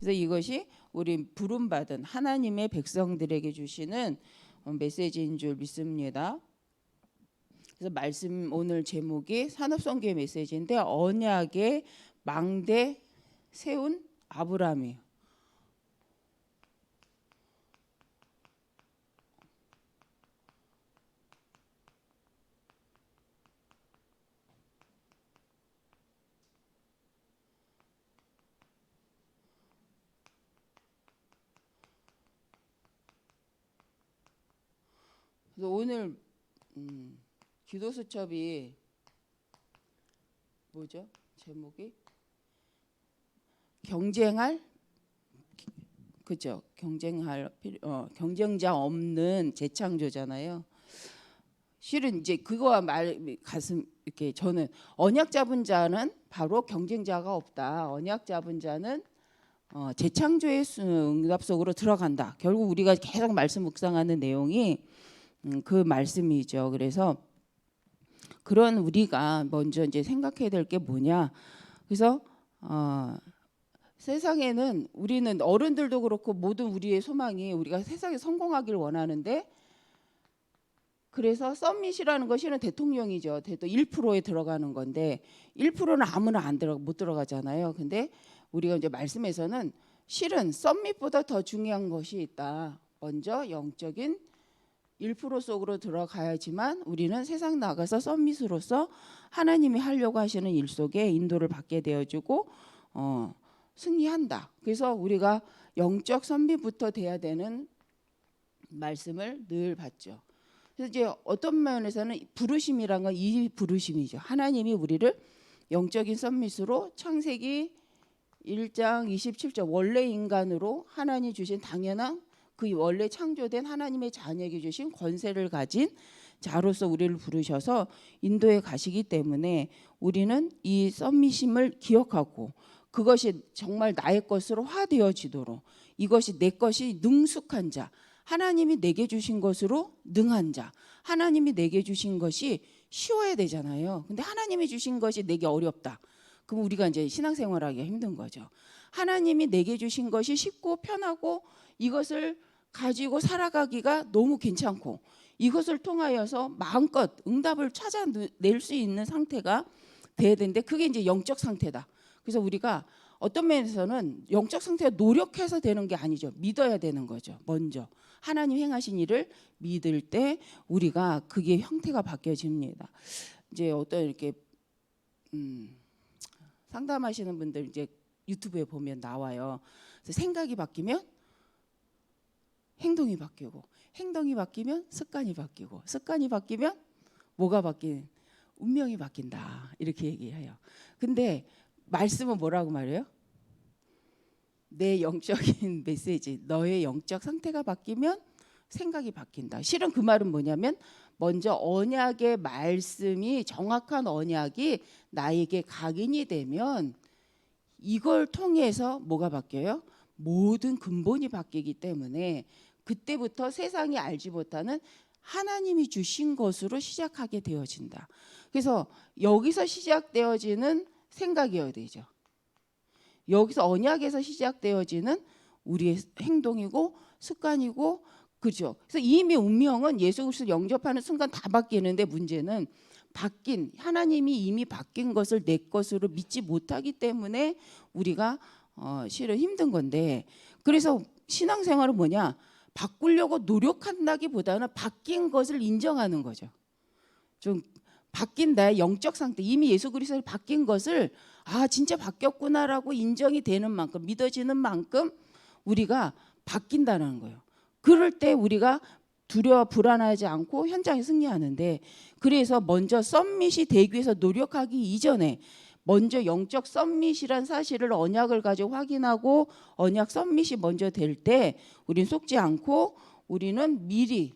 그래서 이것이 우리 부름받은 하나님의 백성들에게 주시는 메시지인 줄 믿습니다. 그래서 말씀 오늘 제목이 산업선교의 메시지인데 언약의 망대 세운 아브라함이에요. 그래서 오늘 기도 수첩이 뭐죠? 제목이 경쟁할 그죠? 경쟁자 없는 재창조잖아요. 실은 이제 그거와 가슴 이렇게 저는 언약 잡은 자는 바로 경쟁자가 없다. 언약 잡은 자는 재창조의 응답 속으로 들어간다. 결국 우리가 계속 말씀 묵상하는 내용이 그 말씀이죠. 그래서 그런 우리가 먼저 이제 생각해야 될 게 뭐냐. 그래서 세상에는 우리는 어른들도 그렇고 모든 우리의 소망이 우리가 세상에 성공하기를 원하는데 그래서 썸밋이라는 것이 대통령이죠. 1%에 들어가는 건데 1%는 아무나 못 들어가잖아요. 근데 우리가 이제 말씀에서는 실은 썸밋보다 더 중요한 것이 있다. 먼저 영적인 1% 속으로 들어가야지만 우리는 세상 나가서 썸밋으로서 하나님이 하려고 하시는 일 속에 인도를 받게 되어주고 승리한다. 그래서 우리가 영적 썸밋부터 돼야 되는 말씀을 늘 받죠. 그래서 이제 어떤 면에서는 부르심이란 건 이 부르심이죠. 하나님이 우리를 영적인 썸밋으로 창세기 1장 27절 원래 인간으로 하나님 주신 당연한 그 원래 창조된 하나님의 자녀에게 주신 권세를 가진 자로서 우리를 부르셔서 인도에 가시기 때문에 우리는 이 썸밋임을 기억하고 그것이 정말 나의 것으로 화되어지도록 이것이 내 것이 능숙한 자 하나님이 내게 주신 것으로 능한 자 하나님이 내게 주신 것이 쉬워야 되잖아요. 근데 하나님이 주신 것이 내게 어렵다. 그럼 우리가 이제 신앙생활하기가 힘든 거죠. 하나님이 내게 주신 것이 쉽고 편하고 이것을 가지고 살아가기가 너무 괜찮고 이것을 통하여서 마음껏 응답을 찾아낼 수 있는 상태가 돼야 되는데 그게 이제 영적 상태다. 그래서 우리가 어떤 면에서는 영적 상태가 노력해서 되는 게 아니죠. 믿어야 되는 거죠. 먼저 하나님 행하신 일을 믿을 때 우리가 그게 형태가 바뀌어집니다. 이제 어떤 이렇게 상담하시는 분들 이제 유튜브에 보면 나와요. 그래서 생각이 바뀌면 행동이 바뀌고 행동이 바뀌면 습관이 바뀌고 습관이 바뀌면 뭐가 바뀐 운명이 바뀐다 이렇게 얘기해요. 근데 말씀은 뭐라고 말해요? 내 영적인 메시지 너의 영적 상태가 바뀌면 생각이 바뀐다. 실은 그 말은 뭐냐면 먼저 언약의 말씀이 정확한 언약이 나에게 각인이 되면 이걸 통해서 뭐가 바뀌어요? 모든 근본이 바뀌기 때문에 그때부터 세상이 알지 못하는 하나님이 주신 것으로 시작하게 되어진다. 그래서 여기서 시작되어지는 생각이어야 되죠. 여기서 언약에서 시작되어지는 우리의 행동이고 습관이고 그죠. 그래서 이미 운명은 예수 그리스도를 영접하는 순간 다 바뀌는데 문제는 바뀐 하나님이 이미 바뀐 것을 내 것으로 믿지 못하기 때문에 우리가 실은 힘든 건데 그래서 신앙생활은 뭐냐? 바꾸려고 노력한다기보다는 바뀐 것을 인정하는 거죠. 좀 바뀐 나의 영적 상태 이미 예수 그리스도를 바뀐 것을 진짜 바뀌었구나라고 인정이 되는 만큼 믿어지는 만큼 우리가 바뀐다는 거예요. 그럴 때 우리가 두려워 불안하지 않고 현장에 승리하는데 그래서 먼저 썸밋이 되기 위해서 노력하기 이전에 먼저 영적 썸밋이란 사실을 언약을 가지고 확인하고 언약 썸밋이 먼저 될 때 우리는 속지 않고 우리는 미리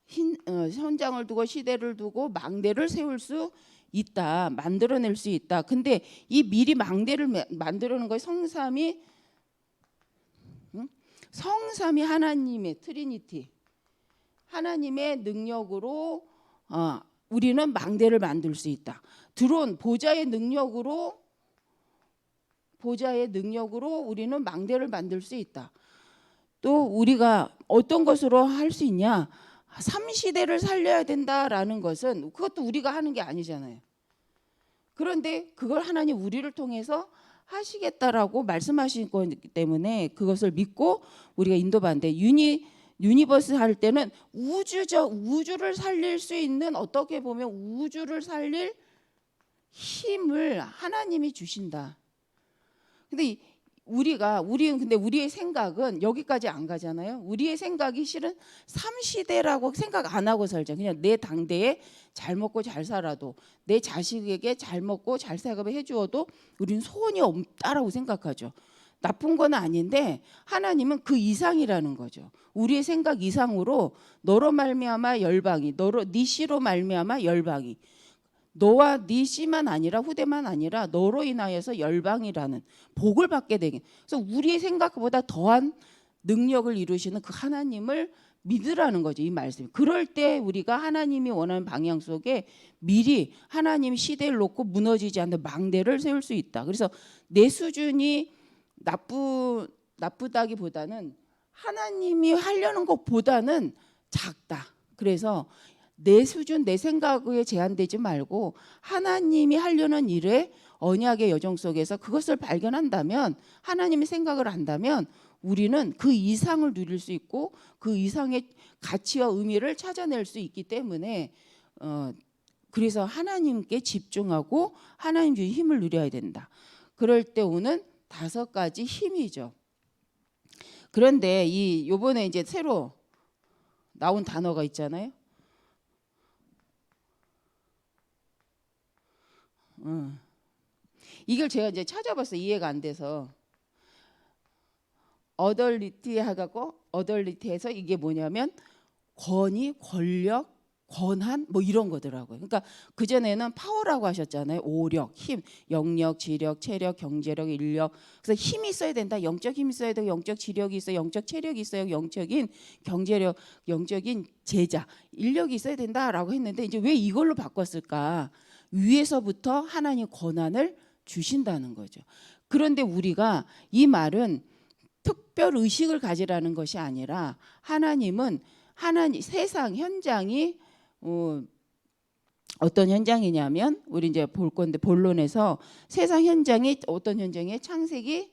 현장을 두고 시대를 두고 망대를 세울 수 있다. 만들어낼 수 있다. 근데 이 미리 망대를 만들어내는 거에 성삼이 하나님의 트리니티 하나님의 능력으로 우리는 망대를 만들 수 있다. 드론 보좌의 능력으로 보좌의 능력으로 우리는 망대를 만들 수 있다. 또 우리가 어떤 것으로 할 수 있냐? 삼시대를 살려야 된다라는 것은 그것도 우리가 하는 게 아니잖아요. 그런데 그걸 하나님 우리를 통해서 하시겠다라고 말씀하신 거기 때문에 그것을 믿고 우리가 인도받는데 유니버스 할 때는 우주를 살릴 수 있는, 어떻게 보면 우주를 살릴 힘을 하나님이 주신다. 근데 우리의 생각은 여기까지 안 가잖아요. 우리의 생각이 실은 삼시대라고 생각 안 하고 살자. 그냥 내 당대에 잘 먹고 잘 살아도, 내 자식에게 잘 먹고 잘 살게 해주어도 우리는 소원이 없다라고 생각하죠. 나쁜 건 아닌데 하나님은 그 이상이라는 거죠. 우리의 생각 이상으로 너로 말미암아 열방이, 네 씨로 말미암아 열방이, 너와 네 씨만 아니라 후대만 아니라 너로 인하여서 열방이라는 복을 받게 되게. 그래서 우리의 생각보다 더한 능력을 이루시는 그 하나님을 믿으라는 거죠, 이 말씀. 그럴 때 우리가 하나님이 원하는 방향 속에 미리 하나님 시대를 놓고 무너지지 않는 망대를 세울 수 있다. 그래서 내 수준이 나쁘다기보다는 하나님이 하려는 것보다는 작다. 그래서 내 수준, 내 생각에 제한되지 말고 하나님이 하려는 일에 언약의 여정 속에서 그것을 발견한다면, 하나님의 생각을 안다면 우리는 그 이상을 누릴 수 있고 그 이상의 가치와 의미를 찾아낼 수 있기 때문에 그래서 하나님께 집중하고 하나님 주신 힘을 누려야 된다. 그럴 때 오는 5가지 힘이죠. 그런데 요번에 이제 새로 나온 단어가 있잖아요. 이걸 제가 이제 찾아봤어요. 이해가 안 돼서. 어덜리티해서 이게 뭐냐면 권위, 권력, 권한 뭐 이런 거더라고요. 그러니까 그전에는 파워라고 하셨잖아요. 오력, 힘, 영력, 지력, 체력, 경제력, 인력. 그래서 힘이 있어야 된다. 영적 힘이 있어야 되고, 영적 지력이 있어요. 영적 체력이 있어요. 영적인 경제력, 영적인 제자, 인력이 있어야 된다라고 했는데 이제 왜 이걸로 바꿨을까? 위에서부터 하나님 권한을 주신다는 거죠. 그런데 우리가 이 말은 특별 의식을 가지라는 것이 아니라 하나님은 세상 현장이 어떤 현장이냐면 우리 이제 볼 건데 본론에서 세상 현장이 어떤 현장이에요? 창세기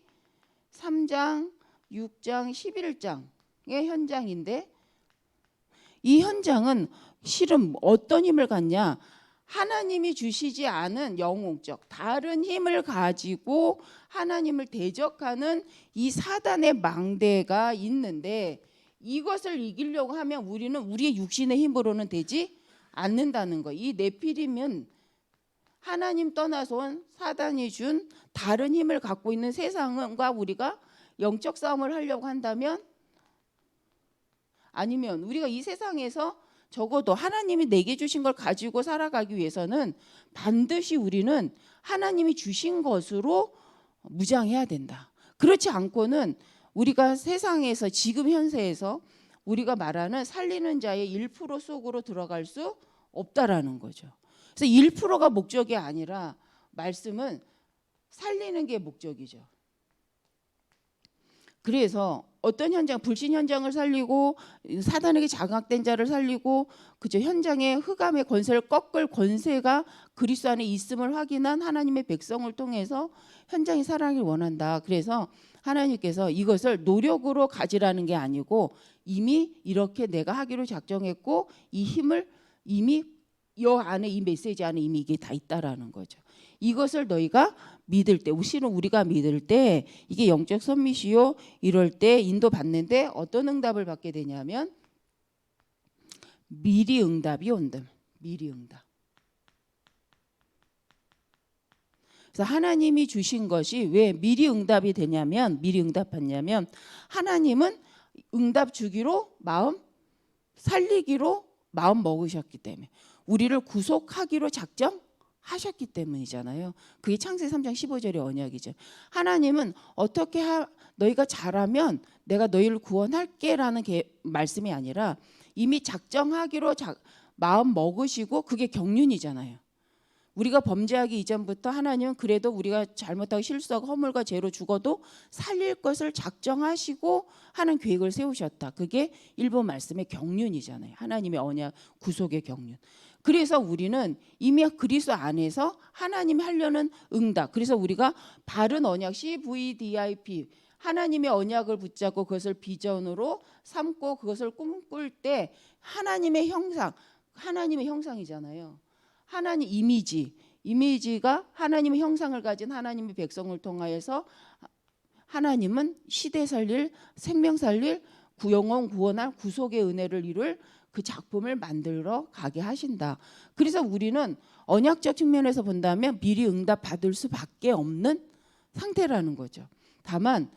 3장, 6장, 11장의 현장인데 이 현장은 실은 어떤 힘을 갖냐? 하나님이 주시지 않은 영웅적 다른 힘을 가지고 하나님을 대적하는 이 사단의 망대가 있는데 이것을 이기려고 하면 우리는 우리의 육신의 힘으로는 되지 않는다는 거. 이 네피림은 하나님 떠나서 온 사단이 준 다른 힘을 갖고 있는 세상과 우리가 영적 싸움을 하려고 한다면, 아니면 우리가 이 세상에서 적어도 하나님이 내게 주신 걸 가지고 살아가기 위해서는 반드시 우리는 하나님이 주신 것으로 무장해야 된다. 그렇지 않고는 우리가 세상에서 지금 현세에서 우리가 말하는 살리는 자의 1% 속으로 들어갈 수 없다라는 거죠. 그래서 1%가 목적이 아니라 말씀은 살리는 게 목적이죠. 그래서 어떤 현장, 불신 현장을 살리고 사단에게 장악된 자를 살리고 그죠, 현장의 흑암의 권세를 꺾을 권세가 그리스도 안에 있음을 확인한 하나님의 백성을 통해서 현장이 살아가길 원한다. 그래서 하나님께서 이것을 노력으로 가지라는 게 아니고 이미 이렇게 내가 하기로 작정했고 이 힘을 이미 여 안에, 이 메시지 안에 이미 이게 다 있다라는 거죠. 이것을 너희가 믿을 때, 실은 우리가 믿을 때 이게 영적 선미시요 이럴 때 인도 받는데 어떤 응답을 받게 되냐면 미리 응답이 온다. 미리 응답. 그래서 하나님이 주신 것이 왜 미리 응답이 되냐면, 미리 응답받냐면 하나님은 응답 주기로 마음, 살리기로 마음 먹으셨기 때문에, 우리를 구속하기로 작정하셨기 때문이잖아요. 그게 창세기 3장 15절의 언약이죠. 하나님은 어떻게 너희가 잘하면 내가 너희를 구원할게라는 말씀이 아니라 이미 작정하기로 마음 먹으시고, 그게 경륜이잖아요. 우리가 범죄하기 이전부터 하나님은 그래도 우리가 잘못하고 실수하고 허물과 죄로 죽어도 살릴 것을 작정하시고 하는 계획을 세우셨다. 그게 일본 말씀의 경륜이잖아요. 하나님의 언약 구속의 경륜. 그래서 우리는 이미 그리스도 안에서 하나님이 하려는 응답. 그래서 우리가 바른 언약 CVDIP 하나님의 언약을 붙잡고 그것을 비전으로 삼고 그것을 꿈꿀 때 하나님의 형상, 하나님의 형상이잖아요. 하나님 이미지가 하나님의 형상을 가진 하나님의 백성을 통하여서 하나님은 시대 살릴 생명 살릴 영혼 구원할 구속의 은혜를 이룰 그 작품을 만들어 가게 하신다. 그래서 우리는 언약적 측면에서 본다면 미리 응답 받을 수밖에 없는 상태라는 거죠. 다만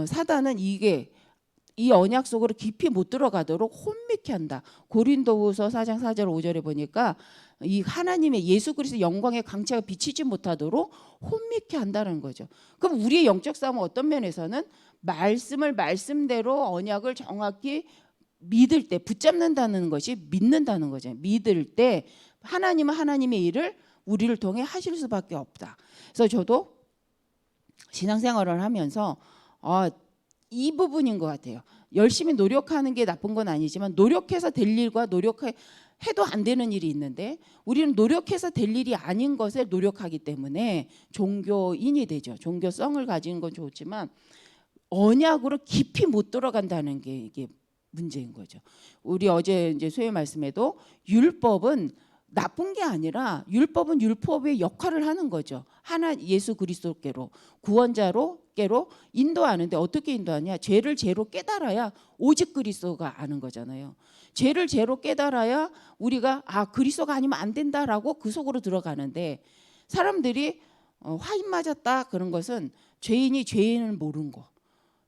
사단은 이 언약 속으로 깊이 못 들어가도록 혼미케 한다. 고린도후서 4장 4절 5절에 보니까 이 하나님의 예수 그리스도 영광의 광채가 비치지 못하도록 혼미케 한다는 거죠. 그럼 우리의 영적 싸움은 어떤 면에서는 말씀을 말씀대로 언약을 정확히 믿을 때 붙잡는다는 것이 믿는다는 거죠. 믿을 때 하나님은 하나님의 일을 우리를 통해 하실 수밖에 없다. 그래서 저도 신앙생활을 하면서 이 부분인 것 같아요. 열심히 노력하는 게 나쁜 건 아니지만 노력해서 될 일과 해도 안 되는 일이 있는데 우리는 노력해서 될 일이 아닌 것에 노력하기 때문에 종교인이 되죠. 종교성을 가진 건 좋지만 언약으로 깊이 못 들어간다는 게 이게 문제인 거죠. 우리 어제 이제 소위 말씀에도 율법은 나쁜 게 아니라 율법은 율법의 역할을 하는 거죠. 예수 그리스도께로 구원자로께로 인도하는데 어떻게 인도하냐? 죄를 죄로 깨달아야 오직 그리스도가 아는 거잖아요. 죄를 죄로 깨달아야 우리가 그리스도가 아니면 안 된다라고 그 속으로 들어가는데 사람들이 화인 맞았다 그런 것은 죄인이 죄인을 모르는 거,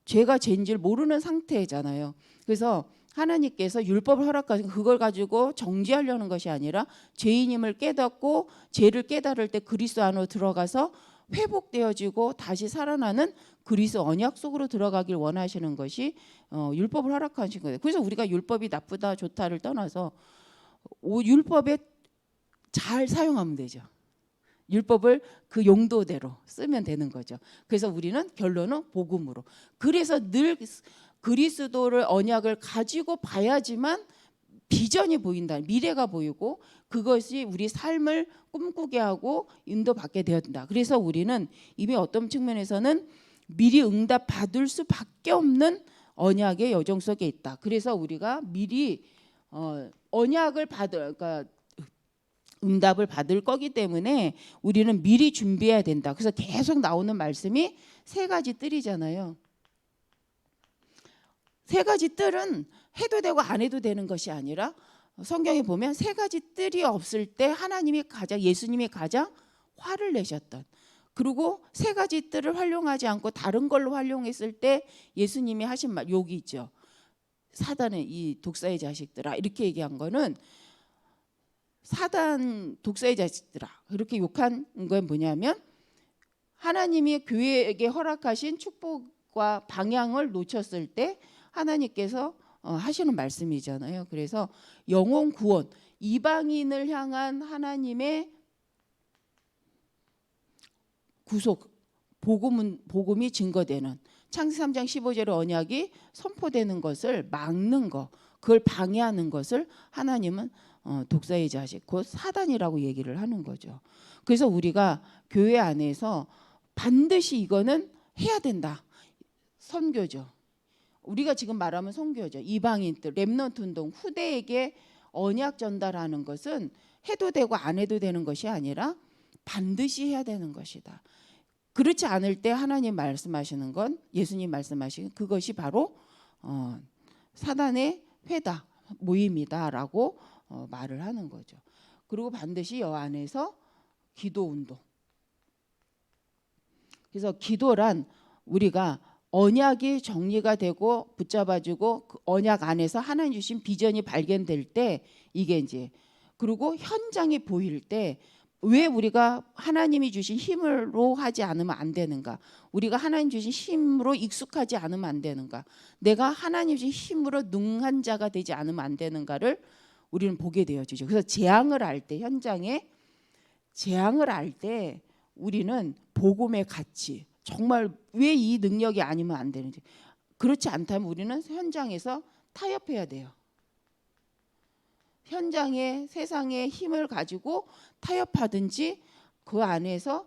죄가 죄인지를 모르는 상태잖아요. 그래서 하나님께서 율법을 허락하신 그걸 가지고 정죄하려는 것이 아니라 죄인임을 깨닫고 죄를 깨달을 때 그리스도 안으로 들어가서 회복되어지고 다시 살아나는 그리스도 언약 속으로 들어가길 원하시는 것이 율법을 허락하신 거예요. 그래서 우리가 율법이 나쁘다 좋다를 떠나서 율법에 잘 사용하면 되죠. 율법을 그 용도대로 쓰면 되는 거죠. 그래서 우리는 결론은 복음으로. 그래서 늘 그리스도를 언약을 가지고 봐야지만 비전이 보인다. 미래가 보이고 그것이 우리 삶을 꿈꾸게 하고 인도받게 되었다. 그래서 우리는 이미 어떤 측면에서는 미리 응답 받을 수밖에 없는 언약의 여정 속에 있다. 그래서 우리가 미리 언약을 그러니까 응답을 받을 거기 때문에 우리는 미리 준비해야 된다. 그래서 계속 나오는 말씀이 세 가지 뜰이잖아요. 세 가지 뜰은 해도 되고 안 해도 되는 것이 아니라 성경에 보면 세 가지 뜰이 없을 때 예수님이 가장 화를 내셨던, 그리고 세 가지 뜰을 활용하지 않고 다른 걸로 활용했을 때 예수님이 하신 말 욕이 있죠. 사단의 이 독사의 자식들아, 이렇게 얘기한 거는 사단 독사의 자식들아 그렇게 욕한 건 뭐냐면 하나님이 교회에게 허락하신 축복과 방향을 놓쳤을 때 하나님께서 하시는 말씀이잖아요. 그래서 영혼 구원, 이방인을 향한 하나님의 구속, 복음이 증거되는 창세기 3장 15절의 언약이 선포되는 것을 막는 거, 그걸 방해하는 것을 하나님은 독사의 자식, 곧 사단이라고 얘기를 하는 거죠. 그래서 우리가 교회 안에서 반드시 이거는 해야 된다. 선교죠. 우리가 지금 말하면 선교죠. 이방인들, 렘넌트 운동, 후대에게 언약 전달하는 것은 해도 되고 안 해도 되는 것이 아니라 반드시 해야 되는 것이다. 그렇지 않을 때 하나님 말씀하시는 건, 예수님 말씀하시는 그것이 바로 사단의 회다, 모임이다라고 말을 하는 거죠. 그리고 반드시 여 안에서 기도 운동. 그래서 기도란 우리가 언약이 정리가 되고 붙잡아주고 그 언약 안에서 하나님 주신 비전이 발견될 때 이게 이제, 그리고 현장이 보일 때 왜 우리가 하나님이 주신 힘으로 하지 않으면 안 되는가? 우리가 하나님 주신 힘으로 익숙하지 않으면 안 되는가? 내가 하나님 주신 힘으로 능한 자가 되지 않으면 안 되는가를 우리는 보게 되어지죠. 그래서 재앙을 할 때 현장에 재앙을 알 때 우리는 복음의 가치, 정말 왜 이 능력이 아니면 안 되는지, 그렇지 않다면 우리는 현장에서 타협해야 돼요. 현장에 세상의 힘을 가지고 타협하든지 그 안에서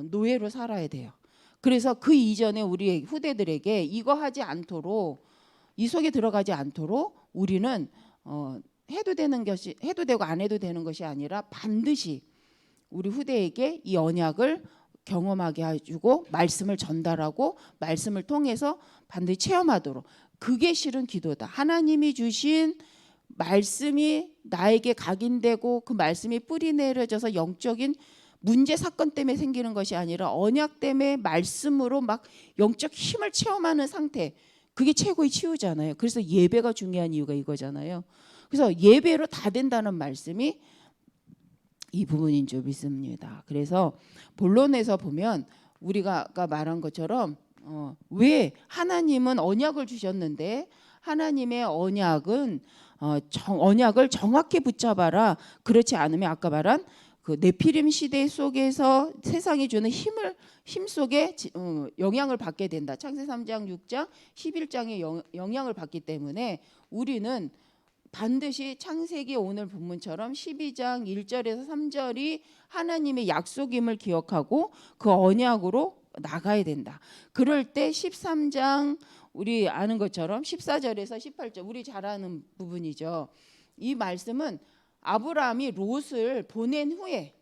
노예로 살아야 돼요. 그래서 그 이전에 우리 후대들에게 이거 하지 않도록, 이 속에 들어가지 않도록 우리는 해도 되는 것이, 해도 되고 안 해도 되는 것이 아니라 반드시 우리 후대에게 이 언약을 경험하게 해주고 말씀을 전달하고 말씀을 통해서 반드시 체험하도록, 그게 실은 기도다. 하나님이 주신 말씀이 나에게 각인되고 그 말씀이 뿌리 내려져서 영적인 문제 사건 때문에 생기는 것이 아니라 언약 때문에 말씀으로 막 영적 힘을 체험하는 상태, 그게 최고의 치유잖아요. 그래서 예배가 중요한 이유가 이거잖아요. 그래서 예배로 다 된다는 말씀이 이 부분인 줄 믿습니다. 그래서 본론에서 보면 우리가 아까 말한 것처럼 왜 하나님은 언약을 주셨는데, 하나님의 언약은 언약을 정확히 붙잡아라. 그렇지 않으면 아까 말한 그 네피림 시대 속에서 세상이 주는 힘 속에 영향을 받게 된다. 창세 3장 6장 11장의 영향을 받기 때문에 우리는 반드시 창세기 오늘 본문처럼 12장 1절에서 3절이 하나님의 약속임을 기억하고 그 언약으로 나가야 된다. 그럴 때 13장 우리 아는 것처럼 14절에서 18절 우리 잘 아는 부분이죠. 이 말씀은 아브라함이 롯을 보낸 후에,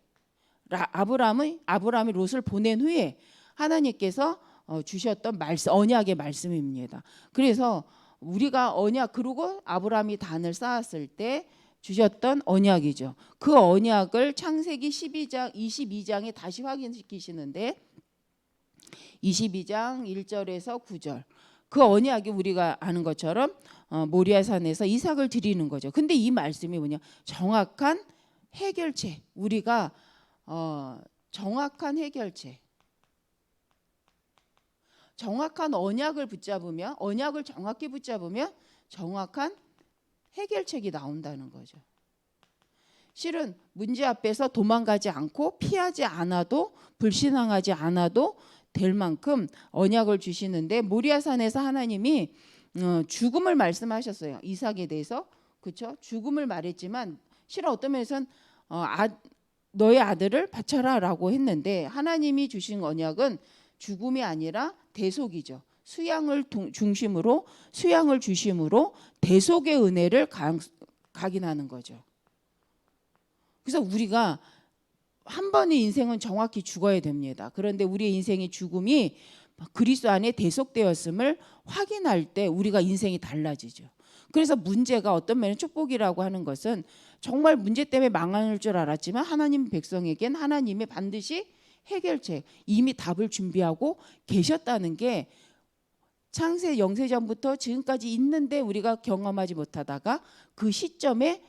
아브라함이 롯을 보낸 후에 하나님께서 주셨던 말씀, 언약의 말씀입니다. 그래서 우리가 언약, 그리고 아브라함이 단을 쌓았을 때 주셨던 언약이죠. 그 언약을 창세기 12장 22장에 다시 확인시키시는데 22장 1절에서 9절, 그 언약이 우리가 아는 것처럼 모리아산에서 이삭을 드리는 거죠. 근데 이 말씀이 뭐냐, 정확한 해결책, 우리가 정확한 해결책, 정확한 언약을 붙잡으면, 언약을 정확히 붙잡으면 정확한 해결책이 나온다는 거죠. 실은 문제 앞에서 도망가지 않고 피하지 않아도, 불신앙하지 않아도 될 만큼 언약을 주시는데, 모리아산에서 하나님이 죽음을 말씀하셨어요. 이삭에 대해서. 그렇죠? 죽음을 말했지만 실은 어떤 면에서는 너의 아들을 바쳐라라고 했는데, 하나님이 주신 언약은 죽음이 아니라 대속이죠. 수양을 중심으로, 수양을 주심으로 대속의 은혜를 각인하는 거죠. 그래서 우리가 한 번의 인생은 정확히 죽어야 됩니다. 그런데 우리의 인생의 죽음이 그리스도 안에 대속되었음을 확인할 때 우리가 인생이 달라지죠. 그래서 문제가 어떤 면에 축복이라고 하는 것은 정말 문제 때문에 망할 줄 알았지만 하나님 백성에겐 하나님이 반드시 해결책, 이미 답을 준비하고 계셨다는 게 창세 영세전부터 지금까지 있는데 우리가 경험하지 못하다가 그 시점에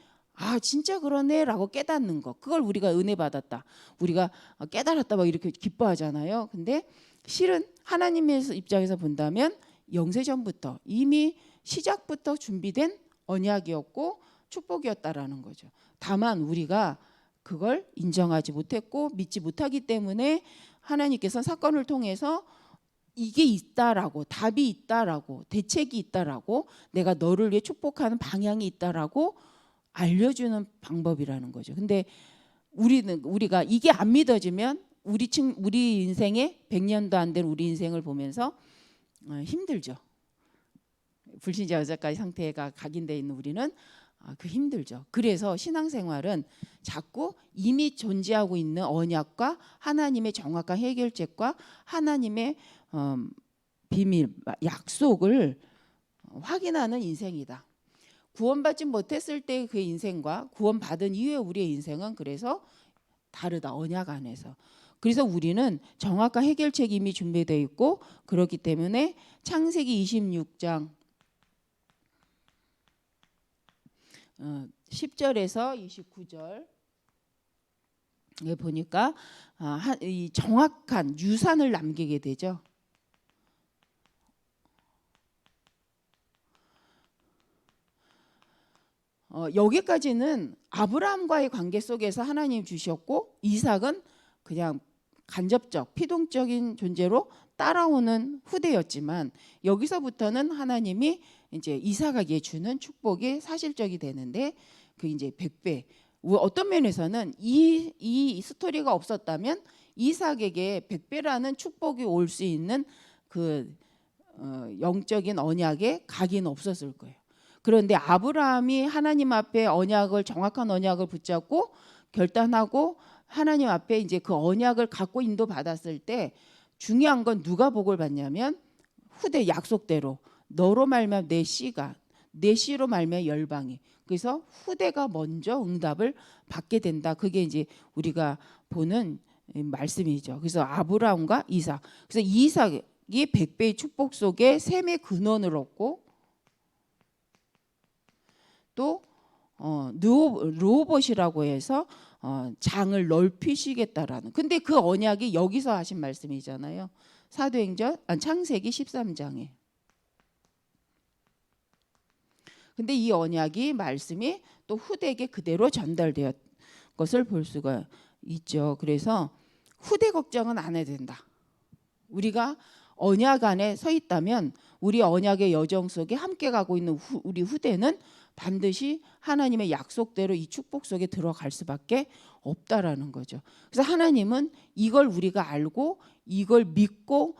진짜 그러네라고 깨닫는 거, 그걸 우리가 은혜 받았다, 우리가 깨달았다 막 이렇게 기뻐하잖아요. 근데 실은 하나님의 입장에서 본다면 영세전부터 이미 시작부터 준비된 언약이었고 축복이었다라는 거죠. 다만 우리가 그걸 인정하지 못했고 믿지 못하기 때문에 하나님께서 사건을 통해서 이게 있다라고, 답이 있다라고, 대책이 있다라고, 내가 너를 위해 축복하는 방향이 있다라고 알려주는 방법이라는 거죠. 근데 우리가 이게 안 믿어지면 우리 인생에 100년도 안 된 우리 인생을 보면서 힘들죠. 불신자 여자까지 상태가 각인되어 있는 우리는 그 힘들죠. 그래서 신앙생활은 자꾸 이미 존재하고 있는 언약과 하나님의 정확한 해결책과 하나님의 비밀, 약속을 확인하는 인생이다. 구원받지 못했을 때 그 인생과 구원받은 이후에 우리의 인생은 그래서 다르다, 언약 안에서. 그래서 우리는 정확한 해결책이 이미 준비되어 있고, 그렇기 때문에 창세기 26장 10절에서 29절에 보니까 이 정확한 유산을 남기게 되죠. 여기까지는 아브라함과의 관계 속에서 하나님 주셨고, 이삭은 그냥 간접적 피동적인 존재로 따라오는 후대였지만, 여기서부터는 하나님이 이제 이삭에게 주는 축복이 사실적이 되는데, 그 이제 100배. 어떤 면에서는 이 스토리가 없었다면 이삭에게 100배라는 축복이 올 수 있는 그 영적인 언약의 각인 없었을 거예요. 그런데 아브라함이 하나님 앞에 정확한 언약을 붙잡고 결단하고 하나님 앞에 이제 그 언약을 갖고 인도받았을 때, 중요한 건 누가 복을 받냐면 후대 약속대로 너로 말미암아 내 씨로 말미암아 열방이. 그래서 후대가 먼저 응답을 받게 된다. 그게 이제 우리가 보는 말씀이죠. 그래서 아브라함과 이삭. 그래서 이삭이 100배의 축복 속에 셈의 근원을 얻고, 또 르호봇이라고 해서 장을 넓히시겠다라는. 근데 그 언약이 여기서 하신 말씀이잖아요. 창세기 13장에. 근데 이 언약이 말씀이 또 후대에게 그대로 전달되었 것을 볼 수가 있죠. 그래서 후대 걱정은 안 해도 된다. 우리가 언약 안에 서 있다면 우리 언약의 여정 속에 함께 가고 있는 우리 후대는 반드시 하나님의 약속대로 이 축복 속에 들어갈 수밖에 없다라는 거죠. 그래서 하나님은 이걸 우리가 알고 이걸 믿고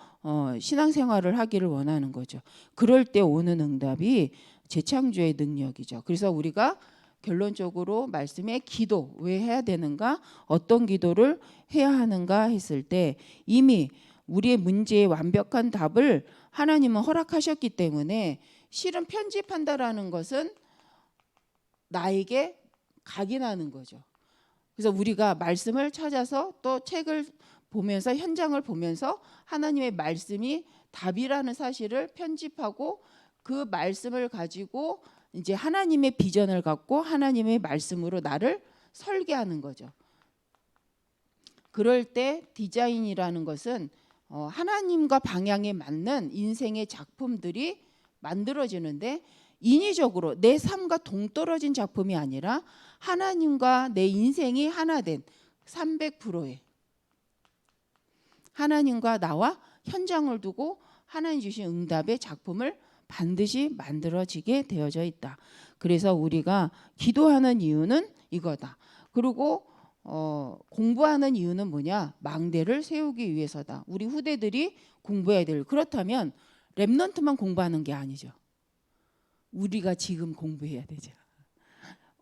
신앙생활을 하기를 원하는 거죠. 그럴 때 오는 응답이 재창조의 능력이죠. 그래서 우리가 결론적으로 말씀에 기도 왜 해야 되는가, 어떤 기도를 해야 하는가 했을 때, 이미 우리의 문제의 완벽한 답을 하나님은 허락하셨기 때문에, 실은 편집한다라는 것은 나에게 각인하는 거죠. 그래서 우리가 말씀을 찾아서 또 책을 보면서, 현장을 보면서 하나님의 말씀이 답이라는 사실을 편집하고, 그 말씀을 가지고 이제 하나님의 비전을 갖고 하나님의 말씀으로 나를 설계하는 거죠. 그럴 때 디자인이라는 것은 하나님과 방향에 맞는 인생의 작품들이 만들어지는데, 인위적으로 내 삶과 동떨어진 작품이 아니라 하나님과 내 인생이 하나 된 300%의 하나님과 나와 현장을 두고 하나님 주신 응답의 작품을 반드시 만들어지게 되어져 있다. 그래서 우리가 기도하는 이유는 이거다. 그리고 공부하는 이유는 뭐냐? 망대를 세우기 위해서다. 우리 후대들이 공부해야 될. 그렇다면 렘넌트만 공부하는 게 아니죠. 우리가 지금 공부해야 되죠.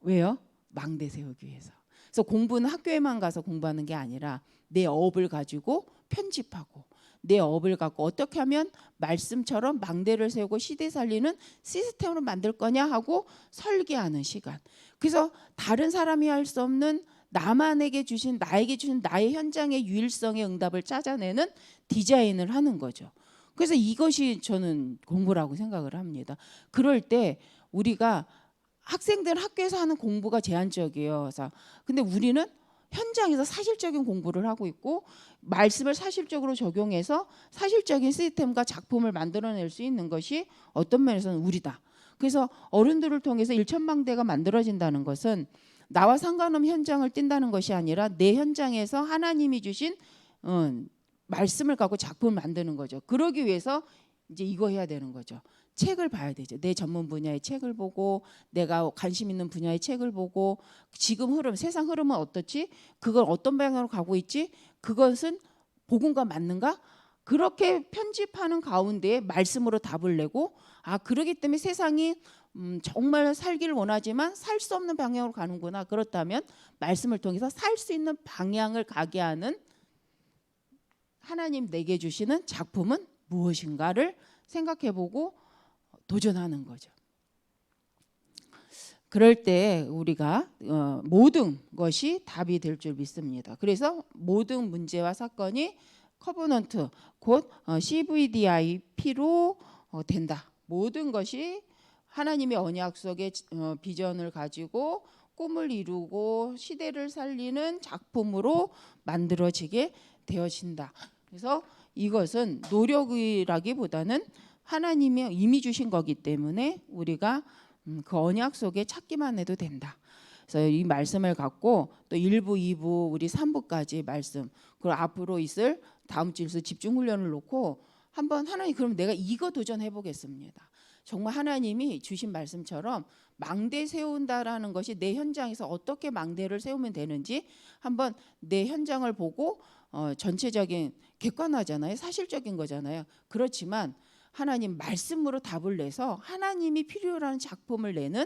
왜요? 망대 세우기 위해서. 그래서 공부는 학교에만 가서 공부하는 게 아니라 내 업을 가지고 편집하고, 내 업을 갖고 어떻게 하면 말씀처럼 망대를 세우고 시대 살리는 시스템으로 만들 거냐 하고 설계하는 시간. 그래서 다른 사람이 할 수 없는 나에게 주신 나의 현장의 유일성의 응답을 찾아내는 디자인을 하는 거죠. 그래서 이것이 저는 공부라고 생각을 합니다. 그럴 때 우리가 학생들 학교에서 하는 공부가 제한적이에요. 그래서 근데 우리는 현장에서 사실적인 공부를 하고 있고, 말씀을 사실적으로 적용해서 사실적인 시스템과 작품을 만들어낼 수 있는 것이 어떤 면에서는 우리다. 그래서 어른들을 통해서 일천망대가 만들어진다는 것은 나와 상관없는 현장을 띈다는 것이 아니라 내 현장에서 하나님이 주신 말씀을 갖고 작품을 만드는 거죠. 그러기 위해서 이제 이거 해야 되는 거죠. 책을 봐야 되죠. 내 전문 분야의 책을 보고, 내가 관심 있는 분야의 책을 보고, 지금 세상 흐름은 어떻지? 그걸 어떤 방향으로 가고 있지? 그것은 복음과 맞는가? 그렇게 편집하는 가운데 말씀으로 답을 내고, 그러기 때문에 세상이 정말 살기를 원하지만 살 수 없는 방향으로 가는구나. 그렇다면 말씀을 통해서 살 수 있는 방향을 가게 하는 하나님 내게 주시는 작품은 무엇인가를 생각해보고 도전하는 거죠. 그럴 때 우리가 모든 것이 답이 될 줄 믿습니다. 그래서 모든 문제와 사건이 커버넌트 곧 CVDIP로 된다. 모든 것이 하나님의 언약 속의 비전을 가지고 꿈을 이루고 시대를 살리는 작품으로 만들어지게 되어진다. 그래서 이것은 노력이라기보다는 하나님이 이미 주신 거기 때문에 우리가 그 언약 속에 찾기만 해도 된다. 그래서 이 말씀을 갖고 또 1부, 2부, 우리 3부까지 말씀, 그리고 앞으로 있을 다음 주에서 집중 훈련을 놓고 한번 하나님, 그럼 내가 이거 도전해 보겠습니다. 정말 하나님이 주신 말씀처럼 망대 세운다라는 것이 내 현장에서 어떻게 망대를 세우면 되는지 한번 내 현장을 보고 전체적인 객관화잖아요. 사실적인 거잖아요. 그렇지만 하나님 말씀으로 답을 내서 하나님이 필요로 하는 작품을 내는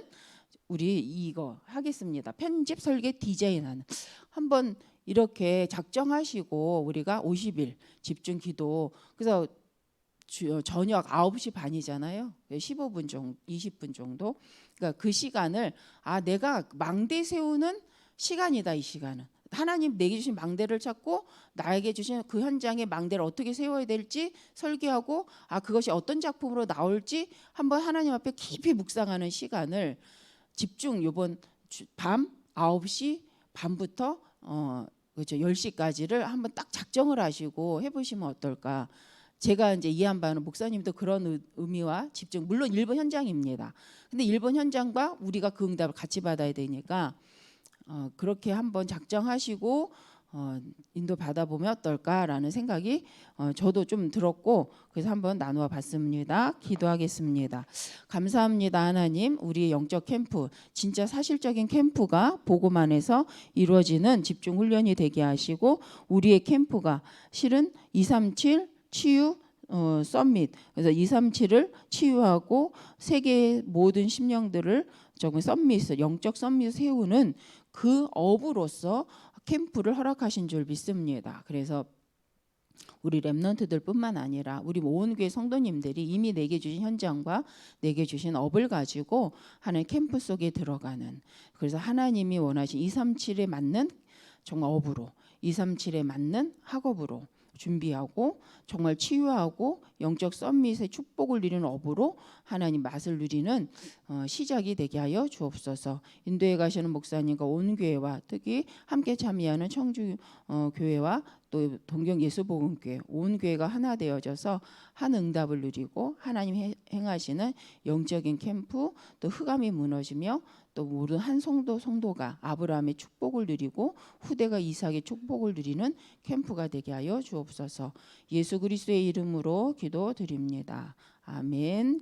우리 이거 하겠습니다. 편집, 설계, 디자인하는 한번 이렇게 작정하시고 우리가 50일 집중 기도, 그래서 저녁 9시 반이잖아요. 15분 정도, 20분 정도. 그러니까 그 시간을 내가 망대 세우는 시간이다. 이 시간은 하나님 내게 주신 망대를 찾고 나에게 주신 그 현장의 망대를 어떻게 세워야 될지 설계하고 그것이 어떤 작품으로 나올지 한번 하나님 앞에 깊이 묵상하는 시간을 집중 요번 밤 9시 반부터 그렇죠. 10시까지를 한번 딱 작정을 하시고 해보시면 어떨까. 제가 이제 이해한 바는 목사님도 그런 의미와 집중, 물론 일본 현장입니다. 근데 일본 현장과 우리가 그 응답을 같이 받아야 되니까 그렇게 한번 작정하시고 인도 받아보면 어떨까라는 생각이 저도 좀 들었고, 그래서 한번 나누어 봤습니다. 기도하겠습니다. 감사합니다. 하나님, 우리의 영적 캠프, 진짜 사실적인 캠프가 복음 안에서 이루어지는 집중 훈련이 되게 하시고, 우리의 캠프가 실은 237 치유 썸밋, 그래서 237을 치유하고 세계의 모든 심령들을 정말 썸밋을, 영적 썸밋을 세우는 그 업으로서 캠프를 허락하신 줄 믿습니다. 그래서 우리 렘넌트들뿐만 아니라 우리 온 교회 성도님들이 이미 내게 주신 현장과 내게 주신 업을 가지고 하는 캠프 속에 들어가는, 그래서 하나님이 원하신 237에 맞는 정말 업으로, 237에 맞는 학업으로 준비하고 정말 치유하고 영적 썸밋의 축복을 누리는 업으로 하나님 맛을 누리는 시작이 되게 하여 주옵소서. 인도에 가시는 목사님과 온 교회와 특히 함께 참여하는 청주 교회와 또 동경 예수복음교회 온 교회가 하나 되어져서 한 응답을 누리고 하나님 행하시는 영적인 캠프, 또 흑암이 무너지며 또 모든 한 성도가 아브라함의 축복을 누리고 후대가 이삭의 축복을 누리는 캠프가 되게 하여 주옵소서. 예수 그리스도의 이름으로 기도드립니다. 아멘.